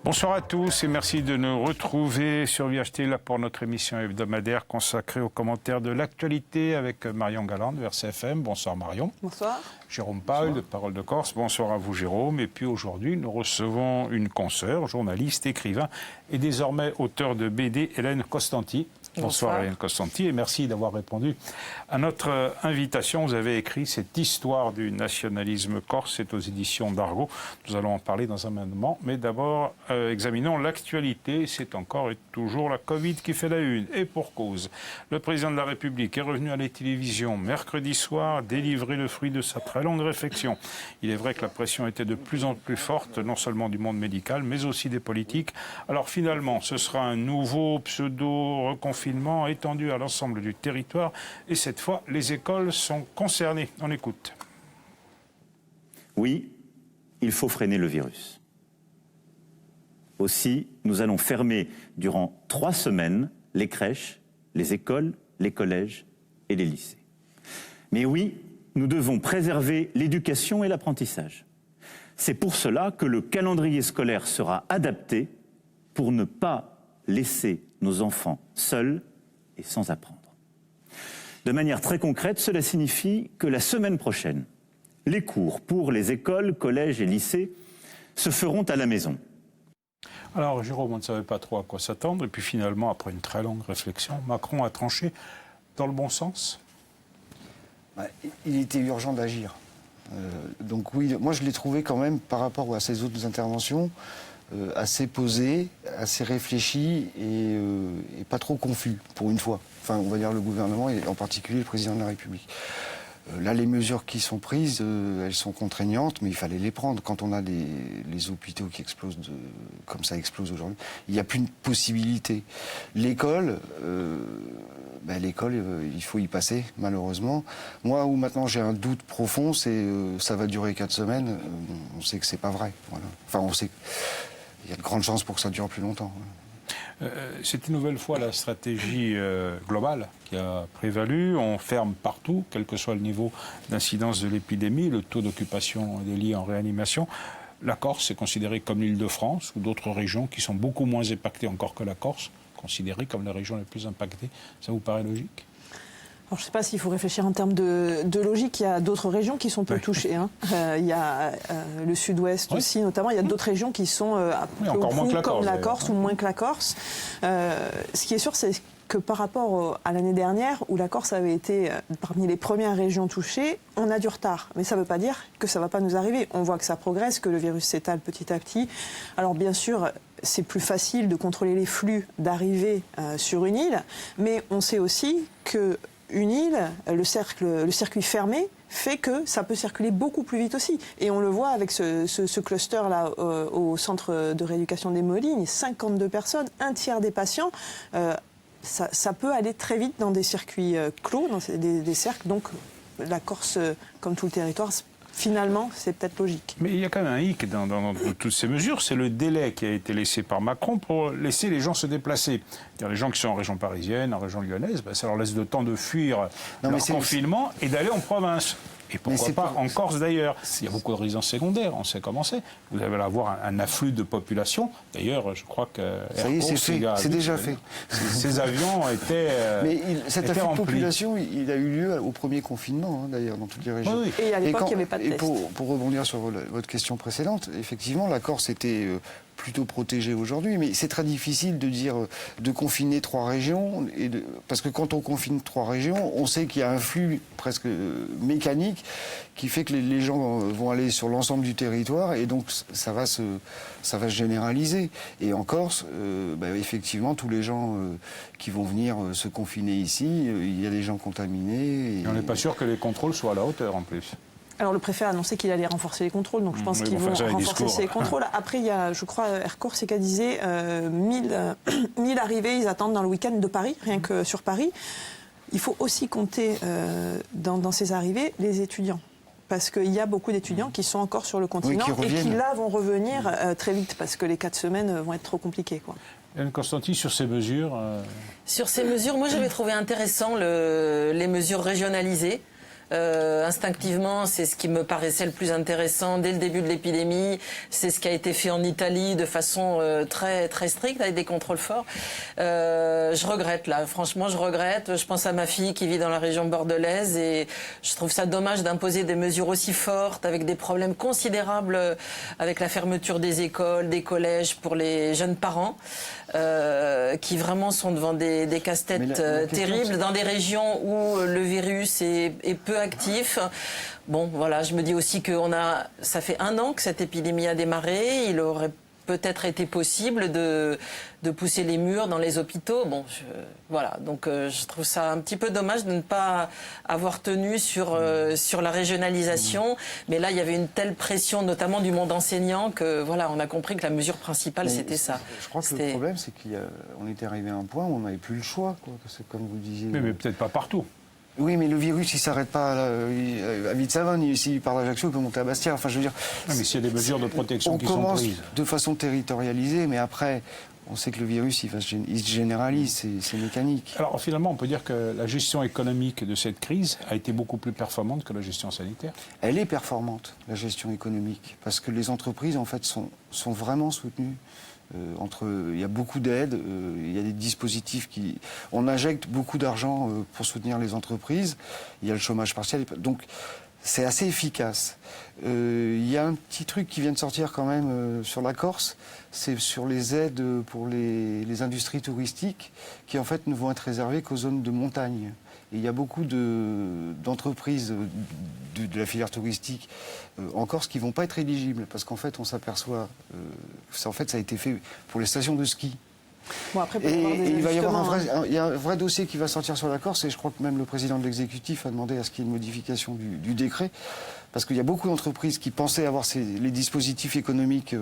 Bonsoir à tous et merci de nous retrouver sur VHT là pour notre émission hebdomadaire consacrée aux commentaires de l'actualité avec Marion Galland de RCFM. Bonsoir Marion. Bonsoir. Jérôme Paul de Parole de Corse. Bonsoir à vous Jérôme. Et puis aujourd'hui nous recevons une consoeur, journaliste, écrivain et désormais auteur de BD, Hélène Costanti. Bonsoir Hélène Costanti et merci d'avoir répondu à notre invitation. Vous avez écrit cette histoire du nationalisme corse, c'est aux éditions d'Argo. Nous allons en parler dans un moment, mais d'abord examinons l'actualité. C'est encore et toujours la Covid qui fait la une et pour cause. Le président de la République est revenu à la télévision mercredi soir délivrer le fruit de sa très longue réflexion. Il est vrai que la pression était de plus en plus forte, non seulement du monde médical, mais aussi des politiques. Alors finalement, ce sera un nouveau pseudo-reconfinement étendu à l'ensemble du territoire et cette fois, les écoles sont concernées. On écoute. Oui, il faut freiner le virus. Aussi, nous allons fermer durant 3 semaines les crèches, les écoles, les collèges et les lycées. Mais oui, nous devons préserver l'éducation et l'apprentissage. C'est pour cela que le calendrier scolaire sera adapté pour ne pas laisser nos enfants seuls et sans apprendre. De manière très concrète, cela signifie que la semaine prochaine, les cours pour les écoles, collèges et lycées se feront à la maison. Alors Jérôme, on ne savait pas trop à quoi s'attendre et puis finalement, après une très longue réflexion, Macron a tranché dans le bon sens. Il était urgent d'agir. Donc oui, moi je l'ai trouvé quand même par rapport à ses autres interventions assez posé, assez réfléchi et pas trop confus pour une fois. Enfin, on va dire le gouvernement et en particulier le président de la République. Là, les mesures qui sont prises, elles sont contraignantes, mais il fallait les prendre. Quand on a les hôpitaux qui explosent, comme ça explose aujourd'hui, il n'y a plus de possibilité. L'école, il faut y passer, malheureusement. Moi, où maintenant j'ai un doute profond, c'est ça va durer 4 semaines. On sait que c'est pas vrai. Voilà. Enfin, on sait qu'il y a de grandes chances pour que ça dure plus longtemps. C'est une nouvelle fois la stratégie globale qui a prévalu. On ferme partout, quel que soit le niveau d'incidence de l'épidémie, le taux d'occupation des lits en réanimation. La Corse est considérée comme l'Île-de-France ou d'autres régions qui sont beaucoup moins impactées encore que la Corse, considérées comme les régions les plus impactées. Ça vous paraît logique ? Alors, je ne sais pas s'il faut réfléchir en termes de logique. Il y a d'autres régions qui sont peu touchées. Hein. Il y a le sud-ouest aussi, notamment. Il y a d'autres régions qui sont un peu comme la Corse ou moins que la Corse. Ce qui est sûr, c'est que par rapport à l'année dernière, où la Corse avait été parmi les premières régions touchées, on a du retard. Mais ça ne veut pas dire que ça ne va pas nous arriver. On voit que ça progresse, que le virus s'étale petit à petit. Alors bien sûr, c'est plus facile de contrôler les flux d'arrivée sur une île, mais on sait aussi que une île, le circuit fermé, fait que ça peut circuler beaucoup plus vite aussi. Et on le voit avec ce cluster-là au centre de rééducation des Molignes, 52 personnes, un tiers des patients. Ça peut aller très vite dans des circuits clos, dans des cercles. Donc la Corse, comme tout le territoire, finalement, c'est peut-être logique. Mais il y a quand même un hic dans toutes ces mesures, c'est le délai qui a été laissé par Macron pour laisser les gens se déplacer. C'est-à-dire les gens qui sont en région parisienne, en région lyonnaise, ça leur laisse le temps de fuir leur confinement et d'aller en province. Et pourquoi pas en Corse d'ailleurs. Il y a beaucoup de résidences secondaires, on sait comment c'est. Vous allez avoir un afflux de population. D'ailleurs, je crois que ça y est, c'est déjà fait. Ces avions étaient Mais cet afflux remplis. de population, il a eu lieu au premier confinement, d'ailleurs, dans toutes les régions. Oui. Et à l'époque, il n'y avait pas de test. Pour rebondir sur votre question précédente, effectivement, la Corse était plutôt protégée aujourd'hui, mais c'est très difficile de dire de confiner 3 régions, parce que quand on confine 3 régions, on sait qu'il y a un flux presque mécanique qui fait que les gens vont aller sur l'ensemble du territoire et donc ça va se généraliser. Et en Corse, effectivement, tous les gens qui vont venir se confiner ici, il y a des gens contaminés. Et on n'est pas sûr que les contrôles soient à la hauteur en plus. Alors le préfet a annoncé qu'il allait renforcer les contrôles, donc je pense qu'ils vont renforcer ces contrôles. Après, il y a, je crois, Air Corse qui disait 1000 arrivées, ils attendent dans le week-end de Paris, rien que sur Paris. Il faut aussi compter dans ces arrivées les étudiants. Parce qu'il y a beaucoup d'étudiants qui sont encore sur le continent et qui là vont revenir très vite parce que les 4 semaines vont être trop compliquées, quoi. Hélène Costanti, sur ces mesures Sur ces mesures, moi j'avais trouvé intéressant les mesures régionalisées. Instinctivement, c'est ce qui me paraissait le plus intéressant dès le début de l'épidémie. C'est ce qui a été fait en Italie de façon très très stricte avec des contrôles forts. Je regrette là, franchement, je regrette. Je pense à ma fille qui vit dans la région bordelaise et je trouve ça dommage d'imposer des mesures aussi fortes avec des problèmes considérables avec la fermeture des écoles, des collèges pour les jeunes parents qui vraiment sont devant des casse-têtes terribles dans des régions où le virus est peu actif. Bon, voilà, je me dis aussi que ça fait 1 an que cette épidémie a démarré. Il aurait peut-être été possible de pousser les murs dans les hôpitaux. Bon, voilà, donc je trouve ça un petit peu dommage de ne pas avoir tenu sur la régionalisation. Mais là, il y avait une telle pression, notamment du monde enseignant, que voilà, on a compris que la mesure principale, c'était ça. Je crois que le problème, c'est qu'on était arrivé à un point où on n'avait plus le choix, quoi. C'est comme vous disiez. Mais peut-être pas partout. Oui, mais le virus, il ne s'arrête pas à Vite-Savonne. S'il part d'Ajaccio, il peut monter à Bastia. Enfin, je veux dire. Non, mais s'il y a des mesures de protection qui sont prises. On commence de façon territorialisée, mais après, on sait que le virus, il se généralise, c'est mécanique. Alors, finalement, on peut dire que la gestion économique de cette crise a été beaucoup plus performante que la gestion sanitaire. Elle est performante, la gestion économique, parce que les entreprises, en fait, sont vraiment soutenues. Il y a beaucoup d'aides, il y a des dispositifs on injecte beaucoup d'argent pour soutenir les entreprises. Il y a le chômage partiel, donc c'est assez efficace. Il y a un petit truc qui vient de sortir quand même sur la Corse, c'est sur les aides pour les industries touristiques qui en fait ne vont être réservées qu'aux zones de montagne. Et il y a beaucoup d'entreprises de la filière touristique en Corse qui ne vont pas être éligibles parce qu'en fait on s'aperçoit ça a été fait pour les stations de ski. Bon, après, il va y avoir il y a un vrai dossier qui va sortir sur la Corse et je crois que même le président de l'exécutif a demandé à ce qu'il y ait une modification du décret parce qu'il y a beaucoup d'entreprises qui pensaient avoir les dispositifs économiques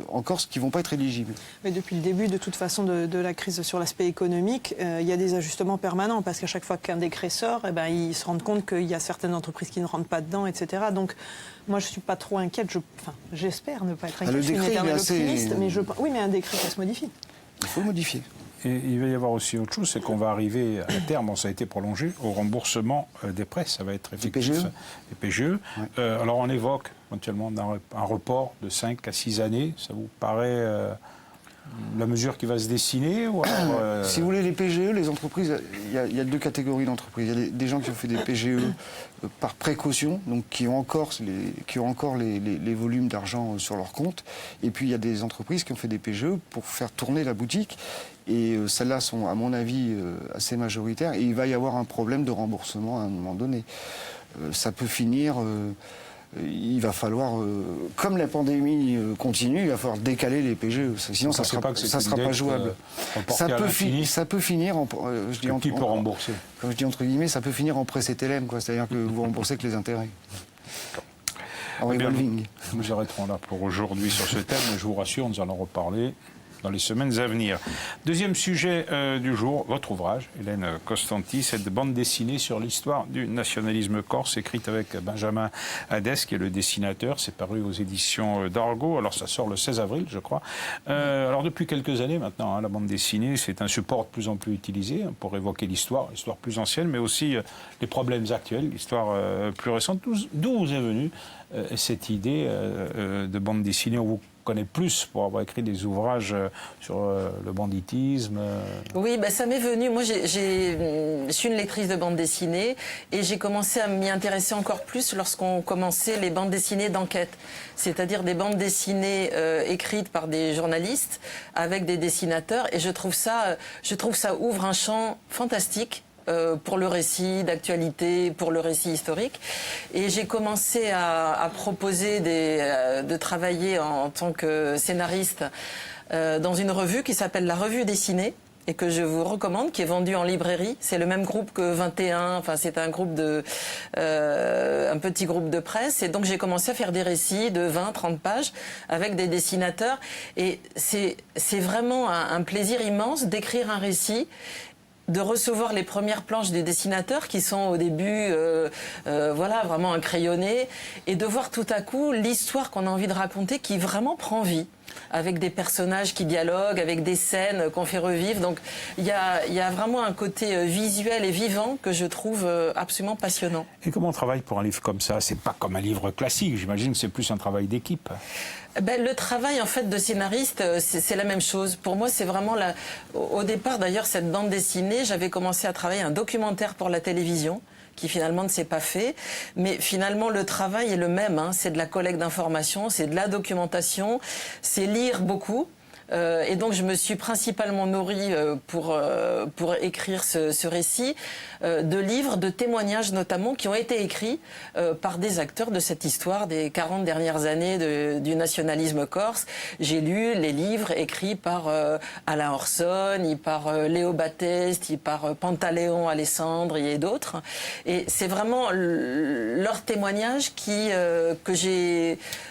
en Corse qui ne vont pas être éligibles. Mais depuis le début, de toute façon, de la crise sur l'aspect économique, il y a des ajustements permanents parce qu'à chaque fois qu'un décret sort, ils se rendent compte qu'il y a certaines entreprises qui ne rentrent pas dedans, etc. Donc, moi, je ne suis pas trop inquiète. J'espère ne pas être inquiète. Le décret, je suis une éternelle assez... optimiste, oui, mais un décret, ça se modifie. Il faut le modifier. Et il va y avoir aussi autre chose, c'est qu'on va arriver à terme, ça a été prolongé, au remboursement des prêts. Ça va être effectif. Les PGE. Ouais. Alors on évoque éventuellement un report de 5 à 6 années. Ça vous paraît la mesure qui va se dessiner ou alors, Si vous voulez, les PGE, les entreprises, il y a 2 catégories d'entreprises. Il y a des gens qui ont fait des PGE par précaution, donc qui ont encore les volumes d'argent sur leur compte. Et puis il y a des entreprises qui ont fait des PGE pour faire tourner la boutique. Et celles-là sont, à mon avis, assez majoritaires. Et il va y avoir un problème de remboursement à un moment donné. Ça peut finir... il va falloir, comme la pandémie continue, il va falloir décaler les PGE. Sinon, ça ne sera pas jouable. Ça peut finir en... qui peut rembourser. Comme je dis entre guillemets, ça peut finir en pré-CTLM, quoi. C'est-à-dire que vous remboursez que les intérêts. En revolving. Nous arrêterons là pour aujourd'hui sur ce thème. Je vous rassure, nous allons reparler dans les semaines à venir. Deuxième sujet du jour, votre ouvrage, Hélène Costanti, cette bande dessinée sur l'histoire du nationalisme corse, écrite avec Benjamin Hadès, qui est le dessinateur. C'est paru aux éditions d'Argo. Alors ça sort le 16 avril, je crois. Alors depuis quelques années maintenant, la bande dessinée, c'est un support de plus en plus utilisé pour évoquer l'histoire plus ancienne, mais aussi les problèmes actuels, l'histoire plus récente. D'où vous est venue cette idée de bande dessinée? On vous connaît plus pour avoir écrit des ouvrages sur le banditisme. Oui, ça m'est venu. Moi, je suis une lectrice de bande dessinée et j'ai commencé à m'y intéresser encore plus lorsqu'on commençait les bandes dessinées d'enquête, c'est-à-dire des bandes dessinées écrites par des journalistes avec des dessinateurs. Et je trouve ça ouvre un champ fantastique pour le récit d'actualité, pour le récit historique. Et j'ai commencé à proposer de travailler en tant que scénariste dans une revue qui s'appelle La Revue Dessinée et que je vous recommande, qui est vendue en librairie. C'est le même groupe que 21, enfin c'est un petit groupe de presse. Et donc j'ai commencé à faire des récits de 20-30 pages avec des dessinateurs. Et c'est vraiment un plaisir immense d'écrire un récit, de recevoir les premières planches des dessinateurs qui sont au début vraiment crayonnées et de voir tout à coup l'histoire qu'on a envie de raconter qui vraiment prend vie. avec des personnages qui dialoguent, avec des scènes qu'on fait revivre. Donc il y a vraiment un côté visuel et vivant que je trouve absolument passionnant. Et comment on travaille pour un livre comme ça? C'est pas comme un livre classique, j'imagine que c'est plus un travail d'équipe. Le travail en fait de scénariste, c'est la même chose. Pour moi, c'est vraiment au départ d'ailleurs cette bande dessinée, j'avais commencé à travailler un documentaire pour la télévision qui finalement ne s'est pas fait. Mais finalement, le travail est le même. Hein. C'est de la collecte d'informations, c'est de la documentation, c'est lire beaucoup. Et donc, je me suis principalement nourrie pour écrire ce récit de livres, de témoignages notamment, qui ont été écrits par des acteurs de cette histoire des 40 dernières années du nationalisme corse. J'ai lu les livres écrits par Alain Orson, par Léo Batteste, par Pantaléon Alessandri et d'autres. Et c'est vraiment leurs témoignages qui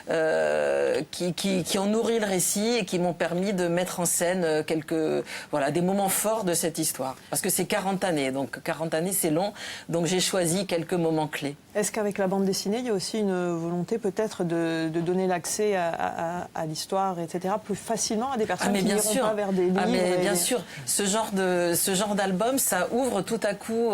ont nourri le récit et qui m'ont permis de mettre en scène des moments forts de cette histoire. Parce que c'est 40 années, donc 40 années c'est long, donc j'ai choisi quelques moments clés. Est-ce qu'avec la bande dessinée, il y a aussi une volonté peut-être de donner l'accès à l'histoire, etc., plus facilement à des personnes qui n'iront pas vers des livres bien sûr, ce genre d'album, ça ouvre tout à coup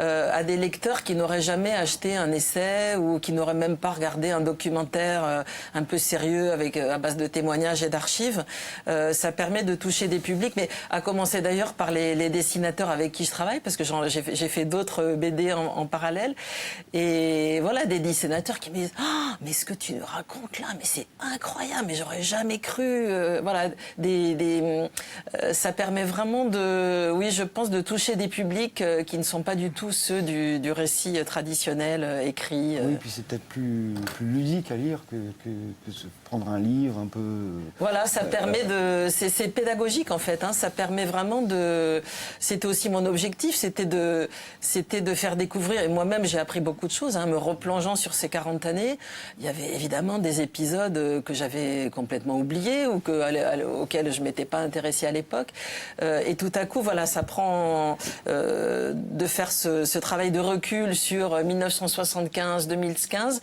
à des lecteurs qui n'auraient jamais acheté un essai ou qui n'auraient même pas regardé un documentaire un peu sérieux à base de témoignages et d'archives. Ça permet de toucher des publics, mais à commencer d'ailleurs par les dessinateurs avec qui je travaille, parce que j'ai fait d'autres BD en parallèle. Et voilà, des dessinateurs qui me disent « Ah, mais ce que tu nous racontes là, mais c'est incroyable, mais j'aurais jamais cru. » Voilà, ça permet vraiment je pense, de toucher des publics qui ne sont pas du tout ceux du récit traditionnel écrit. Oui, puis c'est peut-être plus ludique à lire que prendre un livre un peu... Voilà, ça permet c'est pédagogique en fait, hein, ça permet vraiment c'était aussi mon objectif, c'était de faire découvrir, et moi-même j'ai appris beaucoup de choses, hein, me replongeant sur ces 40 années. Il y avait évidemment des épisodes que j'avais complètement oubliés ou auxquels je m'étais pas intéressée à l'époque. Et tout à coup, voilà, ça prend de faire ce travail de recul sur 1975-2015,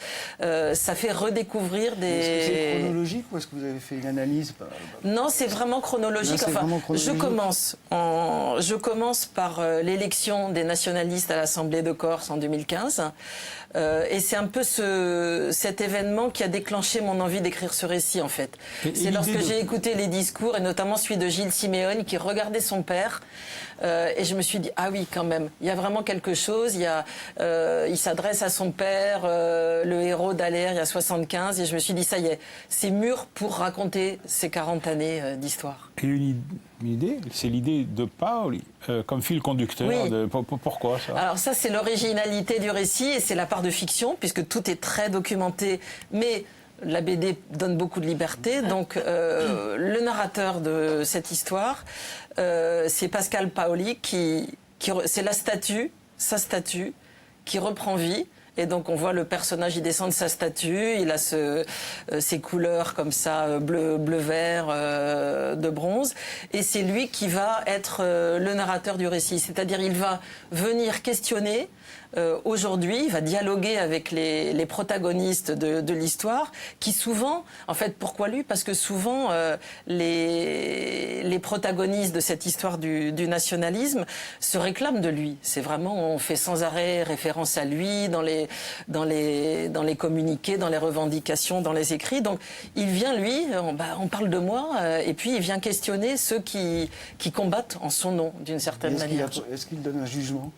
ça fait redécouvrir des... Est-ce que c'est chronologique ou est-ce que vous avez fait une analyse? Non, c'est vraiment chronologique. Je commence par l'élection des nationalistes à l'Assemblée de Corse en 2015. Et c'est un peu cet événement qui a déclenché mon envie d'écrire ce récit, en fait. C'est lorsque j'ai écouté les discours, et notamment celui de Gilles Simeone, qui regardait son père, et je me suis dit, ah oui, quand même, il y a vraiment quelque chose. Il s'adresse à son père, le héros d'Aller, il y a 75, et je me suis dit, ça y est, c'est mûr pour raconter ces 40 années d'histoire. Et une idée, c'est l'idée de Paoli comme fil conducteur. Oui. Pourquoi ça? Alors ça, c'est l'originalité du récit et c'est la part de fiction, puisque tout est très documenté, mais la BD donne beaucoup de liberté. Donc le narrateur de cette histoire, c'est Pascal Paoli, c'est sa statue, qui reprend vie. Et donc on voit le personnage, il descend de sa statue, il a ses couleurs comme ça, bleu-vert, de bronze. Et c'est lui qui va être le narrateur du récit. C'est-à-dire il va venir questionner aujourd'hui, il va dialoguer avec les protagonistes de l'histoire, qui souvent, en fait, pourquoi lui? Parce que souvent, les protagonistes de cette histoire du nationalisme se réclament de lui. C'est vraiment, on fait sans arrêt référence à lui dans les communiqués, dans les revendications, dans les écrits. Donc, il vient, lui, on parle de moi, et puis il vient questionner ceux qui combattent en son nom, d'une certaine manière. Est-ce qu'il donne un jugement?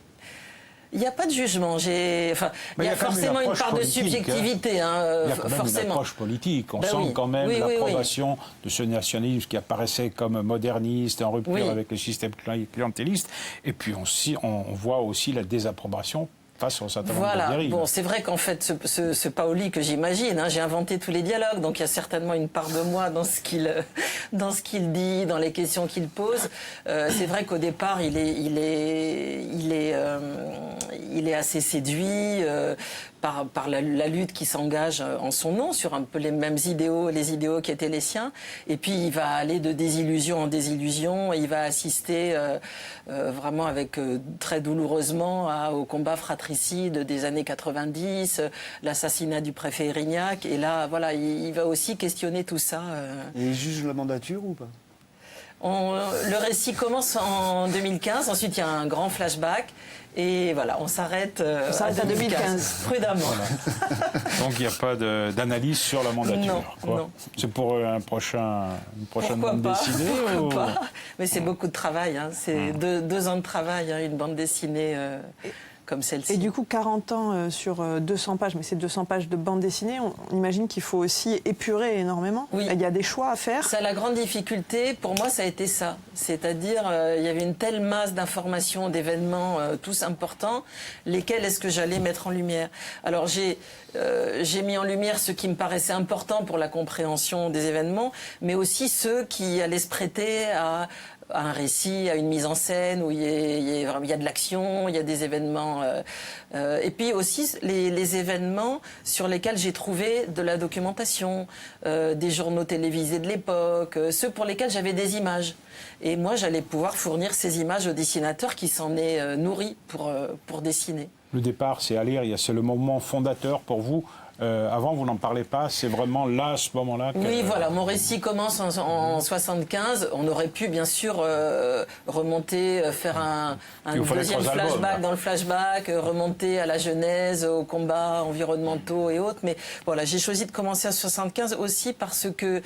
Il n'y a pas de jugement. Il y a forcément une part de subjectivité. Hein, il y a quand même une approche politique. On sent quand même l'approbation de ce nationalisme qui apparaissait comme moderniste, en rupture avec le système clientéliste. Et puis on voit aussi la désapprobation face à un certain nombre de dérives. Bon, c'est vrai qu'en fait, ce Paoli que j'imagine, hein, j'ai inventé tous les dialogues, donc il y a certainement une part de moi dans ce qu'il dit, dans les questions qu'il pose. C'est vrai qu'au départ, il est assez séduit par la lutte qui s'engage en son nom sur un peu les mêmes idéaux, les idéaux qui étaient les siens. Et puis il va aller de désillusion en désillusion et il va assister vraiment avec très douloureusement au combat fraternel fratricide des années 90, l'assassinat du préfet Erignac. Et là, voilà, il va aussi questionner tout ça. Et il juge la mandature ou pas? Le récit commence en 2015, ensuite il y a un grand flashback. Et voilà, on s'arrête à 2015, prudemment. Voilà. Donc il n'y a pas d'analyse sur la mandature. Non. C'est pour une prochaine bande dessinée Pourquoi pas. Mais c'est beaucoup de travail, hein. C'est 2 ans de travail, hein, une bande dessinée comme celle-ci. Et du coup, 40 ans sur 200 pages, mais c'est 200 pages de bande dessinée, on imagine qu'il faut aussi épurer énormément. Oui. Il y a des choix à faire. C'est la grande difficulté, pour moi, ça a été ça. C'est-à-dire, il y avait une telle masse d'informations, d'événements tous importants, lesquels est-ce que j'allais mettre en lumière? Alors, j'ai mis en lumière ce qui me paraissait important pour la compréhension des événements, mais aussi ceux qui allaient se prêter à un récit, à une mise en scène où il y a de l'action, il y a des événements. Et puis aussi les événements sur lesquels j'ai trouvé de la documentation, des journaux télévisés de l'époque, ceux pour lesquels j'avais des images. Et moi, j'allais pouvoir fournir ces images au dessinateur qui s'en est nourri pour dessiner. Le départ, c'est à lire, c'est le moment fondateur pour vous. Avant, vous n'en parlez pas, c'est vraiment là, à ce moment-là. Oui, voilà, mon récit commence en 75. On aurait pu, bien sûr, remonter, faire un deuxième flashback dans le flashback, remonter à la genèse, aux combats environnementaux et autres. Mais voilà, j'ai choisi de commencer à 75 aussi parce que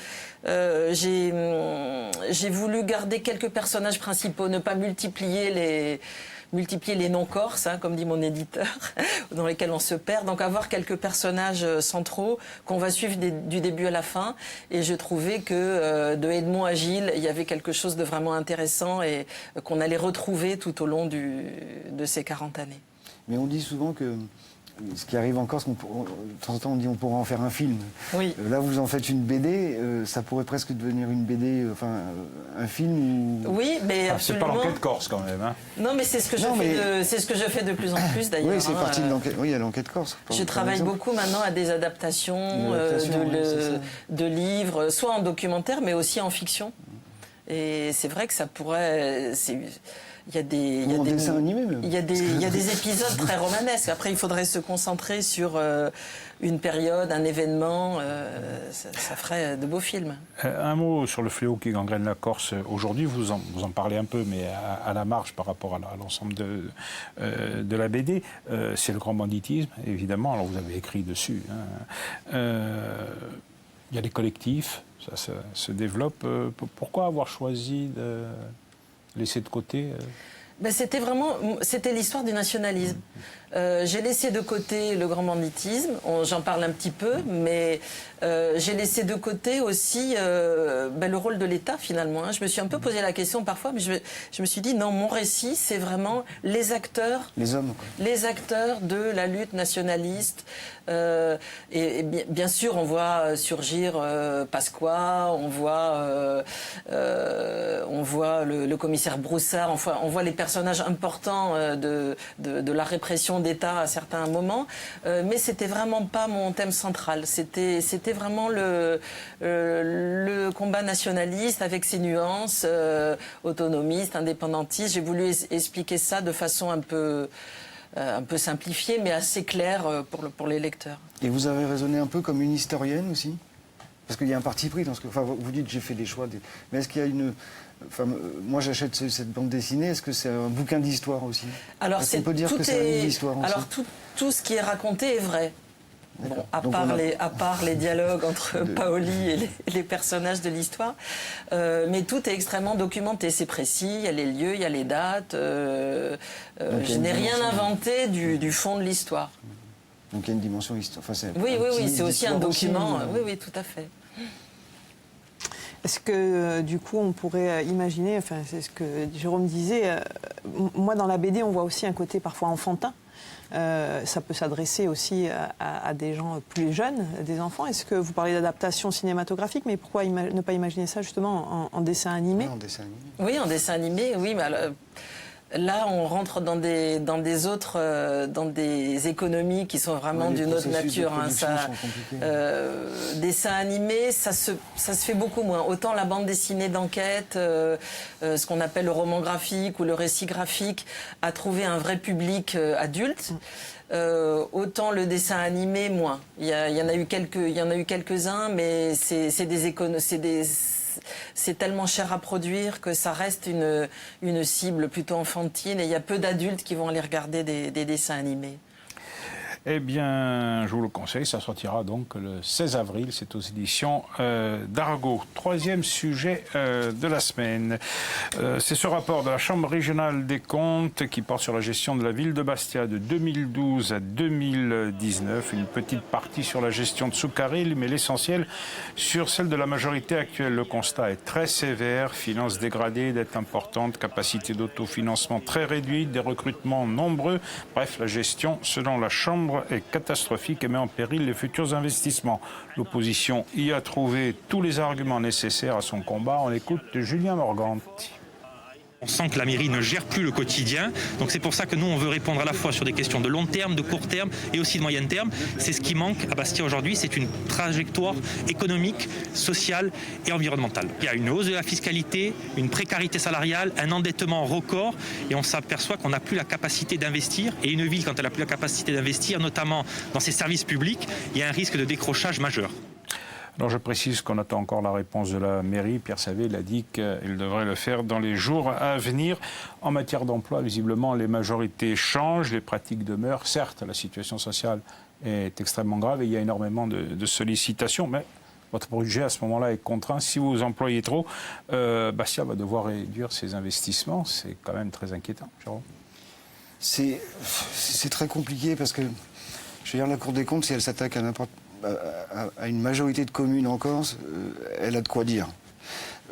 j'ai voulu garder quelques personnages principaux, ne pas multiplier les noms corses, hein, comme dit mon éditeur, dans lesquels on se perd. Donc avoir quelques personnages centraux qu'on va suivre du début à la fin. Et je trouvais que de Edmond à Gilles, il y avait quelque chose de vraiment intéressant et qu'on allait retrouver tout au long de ces 40 années. Mais on dit souvent que ce qui arrive en Corse, de temps en temps on dit on pourra en faire un film. Oui. Là vous en faites une BD, ça pourrait presque devenir une BD, un film ou... Oui, mais absolument. C'est pas l'enquête corse quand même. Hein. Non, mais c'est ce que je fais de plus en plus d'ailleurs. Oui, c'est partie de l'enquête. Oui, il y a l'enquête corse. Je travaille beaucoup maintenant à des adaptations de livres, soit en documentaire, mais aussi en fiction. Et c'est vrai que ça pourrait... Il y a des épisodes très romanesques. Après, il faudrait se concentrer sur une période, un événement. Ça ferait de beaux films. Un mot sur le fléau qui gangrène la Corse aujourd'hui. Vous en parlez un peu, mais à la marge par rapport à l'ensemble de la BD. C'est le grand banditisme, évidemment. Alors, vous avez écrit dessus. Hein. Il y a des collectifs. Ça se développe. Pourquoi avoir choisi de laisser de côté c'était l'histoire du nationalisme. J'ai laissé de côté le grand banditisme, j'en parle un petit peu, mais j'ai laissé de côté aussi le rôle de l'État finalement. Hein. Je me suis un peu posé la question parfois, mais je me suis dit non, mon récit c'est vraiment les acteurs, les hommes, quoi. Les acteurs de la lutte nationaliste. Et bien sûr, on voit surgir Pasqua, on voit le commissaire Broussard, on voit les personnages importants de la répression d'État à certains moments, mais c'était vraiment pas mon thème central. C'était vraiment le combat nationaliste avec ses nuances, autonomiste, indépendantiste. J'ai voulu expliquer ça de façon un peu simplifiée, mais assez claire pour les lecteurs. Et vous avez raisonné un peu comme une historienne aussi ? Parce qu'il y a un parti pris dans ce que... Enfin, vous dites j'ai fait des choix, mais est-ce qu'il y a une... Enfin, moi j'achète cette bande dessinée, est-ce que c'est un bouquin d'histoire aussi? Alors on peut dire que c'est un livre d'histoire aussi? Alors tout ce qui est raconté est vrai. Bon, à part les dialogues entre Paoli et les personnages de l'histoire, mais tout est extrêmement documenté, c'est précis, il y a les lieux, il y a les dates, je n'ai rien inventé du fond de l'histoire. Donc il y a une dimension histoire. Enfin, oui, c'est aussi un document, oui, tout à fait. Est-ce que, du coup, on pourrait imaginer, enfin, c'est ce que Jérôme disait, moi, dans la BD, on voit aussi un côté parfois enfantin. Ça peut s'adresser aussi à des gens plus jeunes, des enfants. Est-ce que vous parlez d'adaptation cinématographique, mais pourquoi ne pas imaginer ça, justement, en dessin animé? Oui, en dessin animé. Oui, en dessin animé, oui, mais... Là, on rentre dans des économies qui sont vraiment d'une autre nature. Dessin animé, ça se fait beaucoup moins. Autant la bande dessinée d'enquête, ce qu'on appelle le roman graphique ou le récit graphique, a trouvé un vrai public adulte. Autant le dessin animé, moins. Il y en a eu quelques-uns, mais c'est tellement cher à produire que ça reste une cible plutôt enfantine et il y a peu d'adultes qui vont aller regarder des dessins animés. Eh bien, je vous le conseille, ça sortira donc le 16 avril, c'est aux éditions d'Argo. Troisième sujet de la semaine, c'est ce rapport de la Chambre régionale des comptes qui porte sur la gestion de la ville de Bastia de 2012 à 2019. Une petite partie sur la gestion de Soukaril, mais l'essentiel sur celle de la majorité actuelle. Le constat est très sévère, finances dégradées, dettes importantes, capacité d'autofinancement très réduite, des recrutements nombreux. Bref, la gestion, selon la Chambre, est catastrophique et met en péril les futurs investissements. L'opposition y a trouvé tous les arguments nécessaires à son combat. On écoute Julien Morganti. On sent que la mairie ne gère plus le quotidien, donc c'est pour ça que nous on veut répondre à la fois sur des questions de long terme, de court terme et aussi de moyen terme. C'est ce qui manque à Bastia aujourd'hui, c'est une trajectoire économique, sociale et environnementale. Il y a une hausse de la fiscalité, une précarité salariale, un endettement record et on s'aperçoit qu'on n'a plus la capacité d'investir. Et une ville, quand elle n'a plus la capacité d'investir, notamment dans ses services publics, il y a un risque de décrochage majeur. Alors je précise qu'on attend encore la réponse de la mairie. Pierre Savé l'a dit qu'il devrait le faire dans les jours à venir. En matière d'emploi, visiblement, les majorités changent, les pratiques demeurent. Certes, la situation sociale est extrêmement grave et il y a énormément de sollicitations, mais votre budget à ce moment-là est contraint. Si vous employez trop, Bastia va devoir réduire ses investissements. C'est quand même très inquiétant, Jérôme. C'est très compliqué parce que, je veux dire, la Cour des comptes, si elle s'attaque à une majorité de communes en Corse, elle a de quoi dire.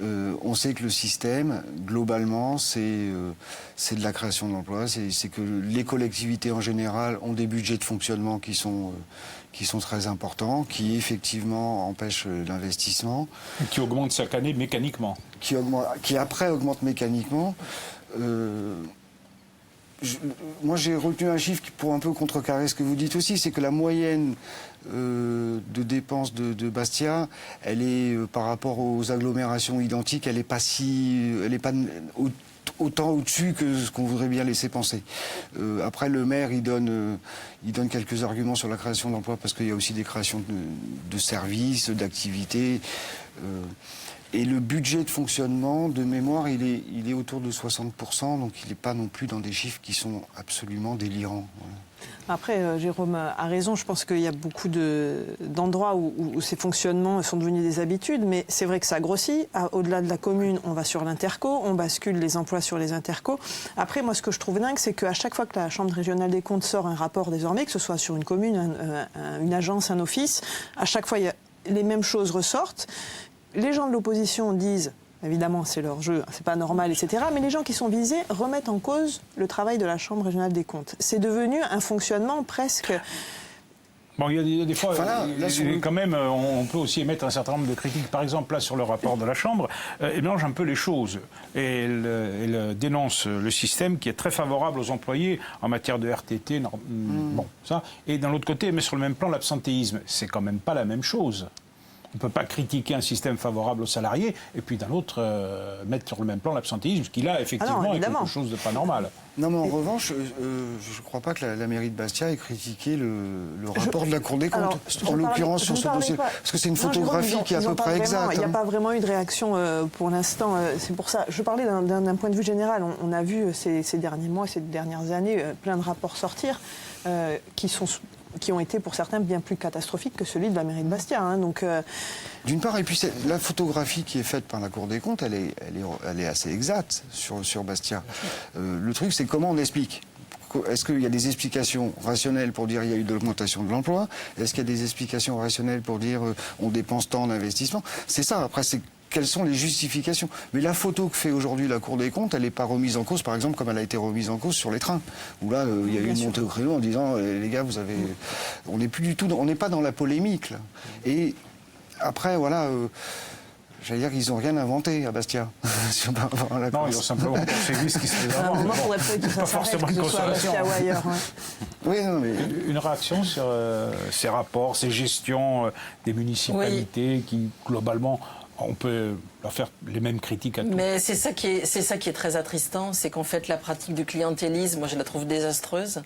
On sait que le système, globalement, c'est de la création d'emplois, c'est que les collectivités en général ont des budgets de fonctionnement qui sont très importants, qui effectivement empêchent l'investissement. Qui augmentent chaque année mécaniquement. Qui après augmentent mécaniquement. Moi, j'ai retenu un chiffre pour un peu contrecarrer ce que vous dites aussi, c'est que la moyenne de dépenses de Bastia, elle est par rapport aux agglomérations identiques, elle n'est pas autant au-dessus que ce qu'on voudrait bien laisser penser. Après, le maire, il donne quelques arguments sur la création d'emplois parce qu'il y a aussi des créations de services, d'activités. Et le budget de fonctionnement, de mémoire, il est autour de 60%, donc il n'est pas non plus dans des chiffres qui sont absolument délirants. Voilà. Après, Jérôme a raison, je pense qu'il y a beaucoup d'endroits où ces fonctionnements sont devenus des habitudes, mais c'est vrai que ça grossit. Au-delà de la commune, on va sur l'interco, on bascule les emplois sur les intercos. Après, moi, ce que je trouve dingue, c'est qu'à chaque fois que la Chambre régionale des comptes sort un rapport désormais, que ce soit sur une commune, une agence, un office, à chaque fois, les mêmes choses ressortent. Les gens de l'opposition disent, évidemment c'est leur jeu, c'est pas normal, etc. Mais les gens qui sont visés remettent en cause le travail de la Chambre régionale des comptes. C'est devenu un fonctionnement presque... Bon, il y a des fois, voilà, là, quand même, on peut aussi émettre un certain nombre de critiques. Par exemple, là, sur le rapport de la Chambre, il mélange un peu les choses. Et elle dénonce le système qui est très favorable aux employés en matière de RTT. Bon, ça. Et d'un autre côté, elle met sur le même plan l'absentéisme. C'est quand même pas la même chose. On ne peut pas critiquer un système favorable aux salariés et puis d'un autre mettre sur le même plan l'absentéisme, ce qui là effectivement est quelque chose de pas normal. Non mais en revanche, je ne crois pas que la mairie de Bastia ait critiqué le rapport de la Cour des comptes, en l'occurrence sur ce dossier. Parce que c'est une photographie qui est à peu près exacte. Il n'y a pas vraiment eu de réaction pour l'instant. C'est pour ça. Je parlais d'un point de vue général. On a vu ces derniers mois, ces dernières années, plein de rapports sortir qui ont été pour certains bien plus catastrophiques que celui de la mairie de Bastia. D'une part, et puis la photographie qui est faite par la Cour des comptes, elle est assez exacte sur Bastia. Le truc, c'est comment on explique. Est-ce qu'il y a des explications rationnelles pour dire qu'il y a eu de l'augmentation de l'emploi? Est-ce qu'il y a des explications rationnelles pour dire on dépense tant en investissement? C'est ça, après, c'est quelles sont les justifications. Mais la photo que fait aujourd'hui la Cour des comptes, elle n'est pas remise en cause, par exemple, comme elle a été remise en cause sur les trains, où là, il y a eu une montée au créneau en disant, les gars, vous avez... On n'est plus du tout... On n'est pas dans la polémique, là. Et après, voilà... j'allais dire qu'ils n'ont rien inventé à Bastia. Non, ils ont simplement poursuivi ce qui se faisait avant. Il faudrait peut-être que ça s'arrête, que ce soit à Bastia ou ailleurs. Oui, non, mais... Une réaction sur ces rapports, ces gestions des municipalités qui, globalement, on peut leur faire les mêmes critiques à tous. Mais c'est ça qui est très attristant, c'est qu'en fait la pratique du clientélisme, moi je la trouve désastreuse.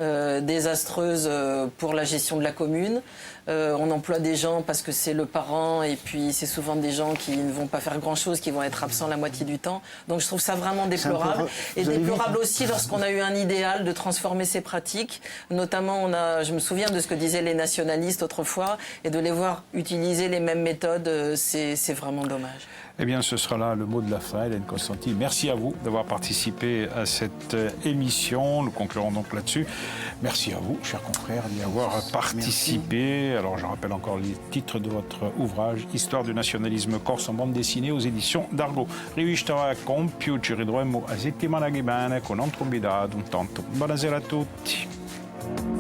Désastreuse pour la gestion de la commune. On emploie des gens parce que c'est le parent et puis c'est souvent des gens qui ne vont pas faire grand-chose, qui vont être absents la moitié du temps. Donc je trouve ça vraiment déplorable. Et déplorable aussi lorsqu'on a eu un idéal de transformer ces pratiques. Notamment, je me souviens de ce que disaient les nationalistes autrefois et de les voir utiliser les mêmes méthodes, c'est vraiment dommage. Eh bien, ce sera là le mot de la fin, Hélène Constanti. Merci à vous d'avoir participé à cette émission. Nous conclurons donc là-dessus. Merci à vous, chers confrères, d'y avoir participé. Merci. Alors, je rappelle encore les titres de votre ouvrage, Histoire du nationalisme corse en bande dessinée aux éditions d'Argo. Rivista compiu, ci ridroemo a settimana che viene con un altro invitato. Intanto, buonasera a tutti.